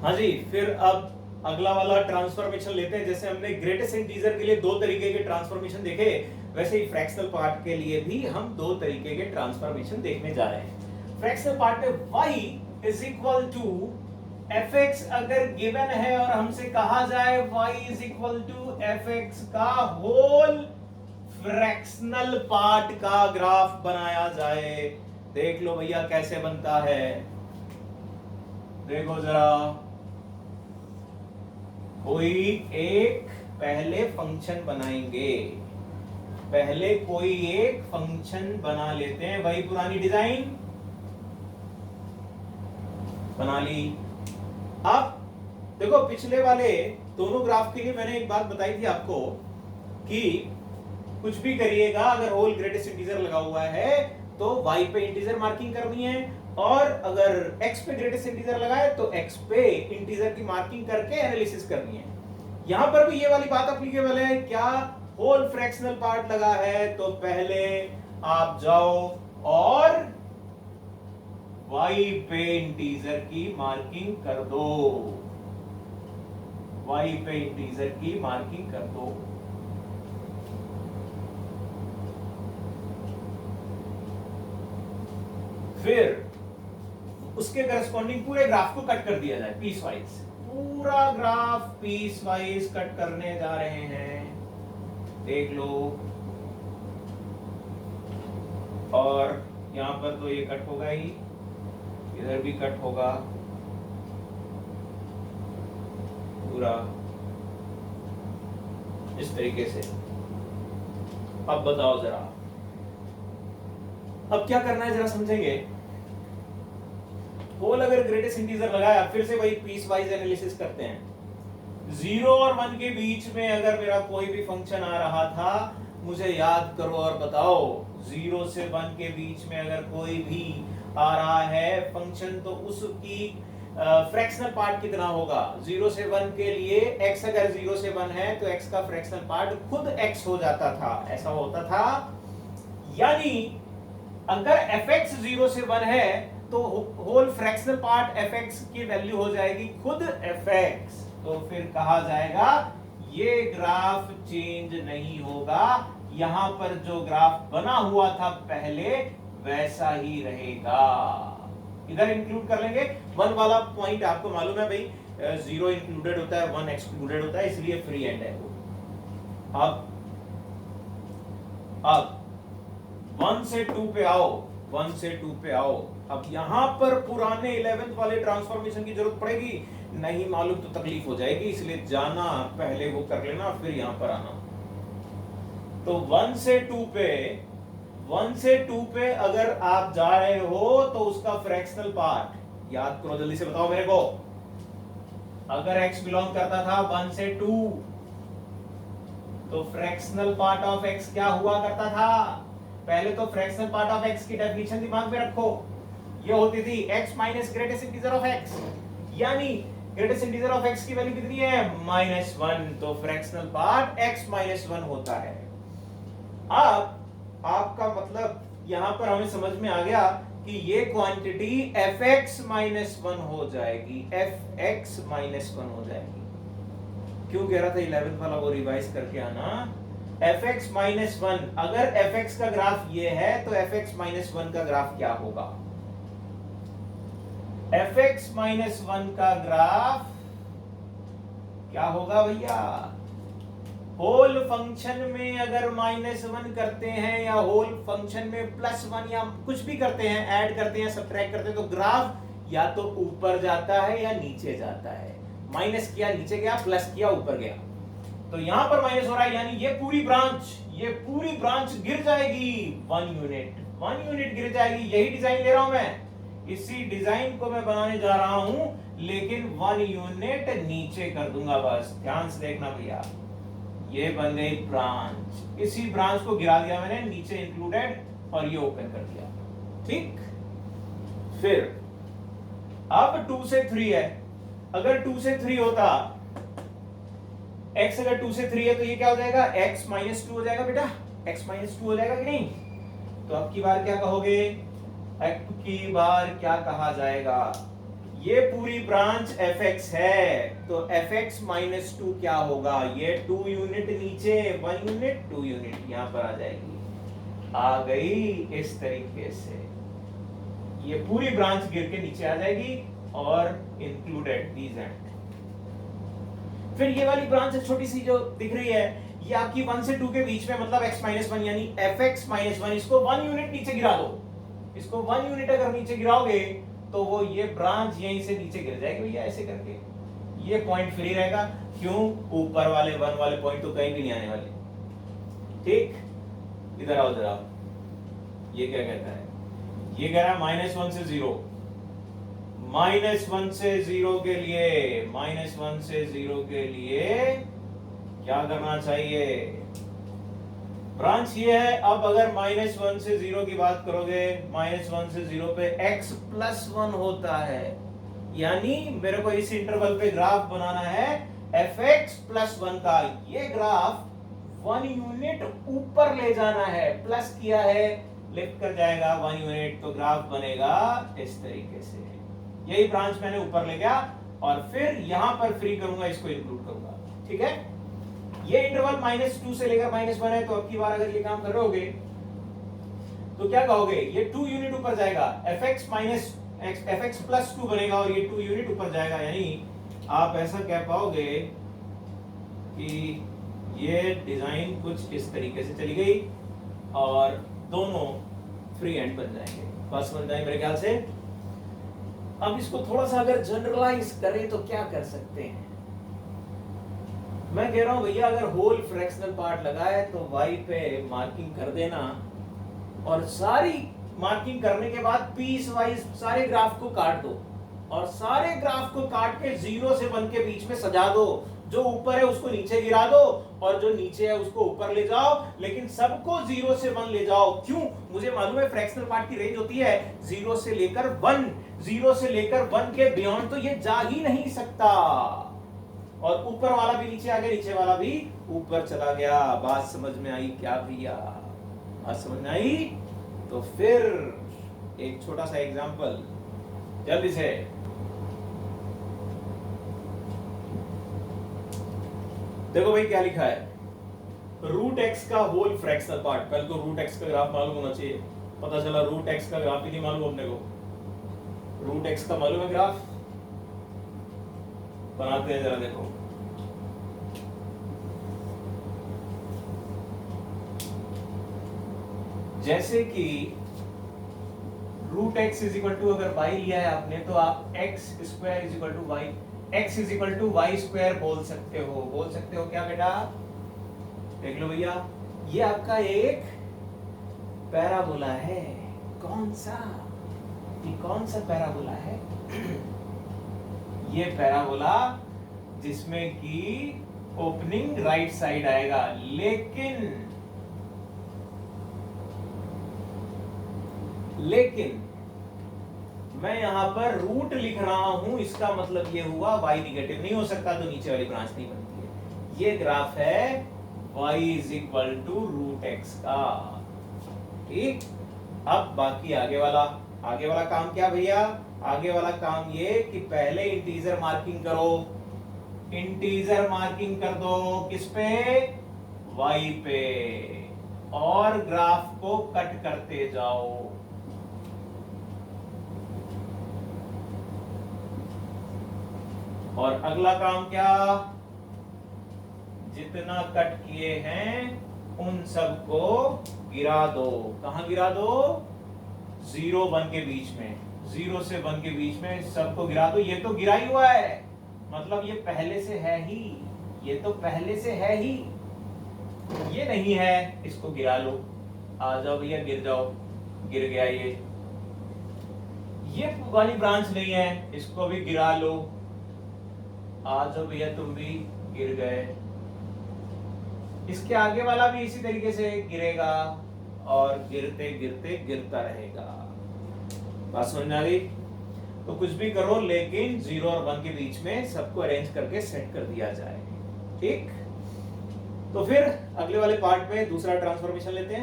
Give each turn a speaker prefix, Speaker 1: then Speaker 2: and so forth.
Speaker 1: हाँ जी, फिर अब अगला वाला ट्रांसफॉर्मेशन लेते हैं। जैसे हमने ग्रेटेस्ट इंटीजर के लिए दो तरीके के ट्रांसफॉर्मेशन देखे, वैसे ही फ्रैक्शनल पार्ट के लिए भी हम दो तरीके के ट्रांसफॉर्मेशन देखने जा रहे हैं। फ्रैक्शनल पार्ट में y is equal to fx अगर गिवन है और हमसे कहा जाए y is equal to fx का होल फ्रैक्शनल पार्ट का ग्राफ बनाया जाए। देख लो भैया कैसे बनता है, देखो जरा। कोई एक पहले फंक्शन बनाएंगे, पहले कोई एक फंक्शन बना लेते हैं, वही पुरानी डिजाइन बना ली। अब देखो पिछले वाले दोनों ग्राफ के लिए मैंने एक बात बताई थी आपको कि कुछ भी करिएगा अगर होल ग्रेटेस्ट इंटीजर लगा हुआ है तो y पे इंटीजर मार्किंग करनी है, और अगर x पे ग्रेटेस्ट इंटीजर लगाए तो x पे इंटीजर की मार्किंग करके एनालिसिस करनी है। यहां पर भी ये वाली बात एप्लीकेबल है। क्या होल फ्रैक्शनल पार्ट लगा है तो पहले आप जाओ और y पे इंटीजर की मार्किंग कर दो, y पे इंटीजर की मार्किंग कर दो। फिर उसके करस्पॉन्डिंग पूरे ग्राफ को कट कर दिया जाए पीस वाइज। पूरा ग्राफ पीस वाइज कट करने जा रहे हैं, देख लो। और यहां पर तो ये कट होगा ही, इधर भी कट होगा पूरा इस तरीके से। अब बताओ जरा, अब क्या करना है जरा समझेंगे। होल अगर ग्रेटेस्ट इंटीजर लगाया, फिर से वही पीस वाइज एनालिसिस करते हैं। 0 और 1 के बीच में अगर मेरा कोई भी फंक्शन आ रहा था, मुझे याद करो और बताओ। 0 से 1 के बीच में अगर कोई भी आ रहा है फंक्शन तो उसकी फ्रैक्शनल पार्ट कितना होगा। 0 से 1 के लिए x अगर 0 से 1 है तो x का फ्रैक्शनल पार्ट खुद x हो जाता था, ऐसा होता था। यानी अगर fx 0 से 1 है तो होल फ्रैक्शनल पार्ट fx की वैल्यू हो जाएगी खुद fx। तो फिर कहा जाएगा ये ग्राफ चेंज नहीं होगा, यहां पर जो ग्राफ बना हुआ था पहले वैसा ही रहेगा। इधर इंक्लूड कर लेंगे 1 वाला पॉइंट। आपको मालूम है भाई 0 इंक्लूडेड होता है 1 एक्सक्लूडेड होता है, इसलिए फ्री एंड है वो। अब 1 से 2 पे आओ, 1 से 2 पे आओ। अब यहां पर पुराने 11th वाले ट्रांसफॉर्मेशन की जरूरत पड़ेगी, नहीं मालूम तो तकलीफ हो जाएगी, इसलिए जाना पहले वो कर लेना फिर यहां पर आना। तो 1 से 2 पे, 1 से 2 पे अगर आप जा रहे हो तो उसका फ्रैक्शनल पार्ट याद करो, जल्दी से बताओ मेरे को। अगर x बिलोंग करता था 1 से 2 तो फ्रैक्शनल पार्ट ऑफ x क्या हुआ करता था। पहले तो फ्रैक्शनल पार्ट ऑफ x की डेफिनेशन दिमाग में रखो, ये होती थी x minus greatest integer of x, यानी ग्रेटेस्ट इंटीजर ऑफ x की वैल्यू कितनी है -1, तो फ्रैक्शनल पार्ट x -1 होता है। अब आपका मतलब यहां पर हमें समझ में आ गया कि ये क्वांटिटी fx -1 हो जाएगी, fx -1 हो जाएगी। क्यों कह रहा था 11th वाला वो रिवाइज करके आना। fx -1, अगर fx का ग्राफ ये है तो fx -1 का ग्राफ क्या होगा। fx -1 का ग्राफ क्या होगा भैया। होल फंक्शन में अगर -1 करते हैं या होल फंक्शन में +1 या कुछ भी करते हैं, ऐड करते हैं, सब्ट्रैक्ट करते हैं, तो ग्राफ या तो ऊपर जाता है या नीचे जाता है। माइनस किया नीचे गया, प्लस किया ऊपर गया। तो यहां पर माइनस हो रहा है, यानी ये पूरी ब्रांच गिर जाएगी 1 यूनिट गिर जाएगी। यही डिजाइन ले रहा हूं मैं, इसी डिजाइन को मैं बनाने जा रहा हूं, लेकिन 1 यूनिट नीचे कर दूंगा। बस ध्यान से देखना भैया, ये बन गई ब्रांच, इसी ब्रांच को गिरा दिया मैंने, नीचे इंक्लूडेड और ये ओपन कर दिया। ठीक, फिर अब 2 से 3 है। अगर 2 से 3 होता, x अगर 2 से 3 है तो ये क्या हो जाएगा, x -2 हो जाएगा बेटा, x -2 हो जाएगा कि नहीं। तो अब की बार क्या कहोगे, अब की बार क्या कहा जाएगा, ये पूरी ब्रांच fx है, तो fx माइनस 2 क्या होगा? ये 2 यूनिट नीचे, 1 यूनिट 2 यूनिट यहां पर आ जाएगी, आ गई इस तरीके से। ये पूरी ब्रांच गिर के नीचे आ जाएगी और इंक्लूडेड दीज एंड। फिर ये वाली ब्रांच छोटी सी जो दिख रही है, ये आपकी 1 से 2 के बीच में, मतलब x माइनस 1 यानी fx माइनस 1, इसको 1 यूनिट नीचे गिरा दो। इसको 1 यूनिट अगर नीचे गिराओगे तो वो ये ब्रांच यहीं से नीचे गिर जाएगी भैया, ऐसे करके। ये पॉइंट फ्री रहेगा, क्यों? ऊपर वाले 1 वाले पॉइंट तो कहीं भी नहीं आने वाले। ठीक, इधर आओ जरा। ये क्या कहता है? ये कह रहा है -1 से 0। -1 से 0 के लिए, -1 से 0 के लिए क्या करना चाहिए? ब्रांच ये है। अब अगर -1 से 0 की बात करोगे, -1 से 0 पे x प्लस 1 होता है, यानी मेरे को इस इंटरवल पे ग्राफ बनाना है fx प्लस 1 का। ये ग्राफ 1 यूनिट ऊपर ले जाना है, प्लस किया है, लिफ्ट कर जाएगा 1 यूनिट, तो ग्राफ बनेगा इस तरीके से। यही ब्रांच मैंने ऊपर ले गया और फिर यहां पर फ्री करूंगा, इसको इंक्लूड करूंगा। ठीक है, ये इंटरवल -2 से लेकर -1 है, तो अब की बार अगर ये काम कर रहे तो क्या कहोगे? ये 2 यूनिट ऊपर जाएगा, fx प्लस 2 बनेगा और ये 2 यूनिट ऊपर जाएगा। यानी आप ऐसा कह पाओगे कि ये डिजाइन कुछ इस तरीके से चली गई और दोनों फ्री एंड बन जाएंगे। बस बन जाए मेरे ख्याल से। अब इसको थोड़ा सा अगर जनरलाइज करें तो क्या कर सकते हैं? मैं कह रहा हूं भैया, अगर होल फ्रैक्शनल पार्ट लगा है तो y पे मार्किंग कर देना और सारी मार्किंग करने के बाद पीस वाइज सारे ग्राफ को काट दो और सारे ग्राफ को काट के 0 से 1 के बीच में सजा दो। जो ऊपर है उसको नीचे गिरा दो और जो नीचे है उसको ऊपर ले जाओ, लेकिन सबको 0 से 1 ले जाओ। क्यों? मुझे मालूम है फ्रैक्शनल पार्ट की रेंज होती है 0 से लेकर 1, 0 से लेकर 1 के बियॉन्ड तो ये जा ही नहीं सकता। और ऊपर वाला भी नीचे आ गया, नीचे वाला भी ऊपर चला गया। बात समझ में आई क्या भैया? बात समझ में आई? तो फिर एक छोटा सा एग्जांपल जल्दी से। देखो भाई क्या लिखा है, √x का होल फ्रैक्शनल पार्ट। पहले तो √x का ग्राफ मालूम होना चाहिए। पता चला √x का ग्राफ ही नहीं मालूम अपने को। √x का मालूम है ग्राफ? बनाते हैं जरा, देखो। जैसे कि √x अगर y लिया है आपने, तो आप x² y, x y² बोल सकते हो। बोल सकते हो क्या बेटा? देख लो भैया, ये आपका एक पैराबोला है। कौन सा? ये कौन सा पैराबोला है? ये पैराबोला जिसमें कि ओपनिंग राइट साइड आएगा, लेकिन मैं यहां पर रूट लिख रहा हूं, इसका मतलब ये हुआ y निगेटिव नहीं हो सकता, तो नीचे वाली ब्रांच नहीं बनती है। ये ग्राफ है y √x का। ठीक, अब बाकी आगे वाला काम क्या भैया? आगे वाला काम ये कि पहले इंटीजर मार्किंग करो। इंटीजर मार्किंग कर दो किस पे? y पे, और ग्राफ को कट करते जाओ। और अगला काम क्या? जितना कट किए हैं उन सबको गिरा दो। कहां गिरा दो? 0 1 के बीच में, 0 से 1 के बीच में सबको गिरा दो। ये तो गिरा ही हुआ है, मतलब ये पहले से है ही, ये तो पहले से है ही। ये नहीं है, इसको गिरा लो। आ जाओ भैया, गिर जाओ। गिर गया ये वाली ब्रांच नहीं है, इसको भी गिरा लो। आ जाओ भैया, तुम भी गिर गए। इसके आगे वाला भी इसी तरीके से गिरेगा और गिरते गिरते गिरता रहेगा। बात समझ में आ गई? तो कुछ भी करो, लेकिन 0 और 1 के बीच में सबको अरेंज करके सेट कर दिया जाए। ठीक, तो फिर अगले वाले पार्ट में दूसरा ट्रांसफॉर्मेशन लेते हैं।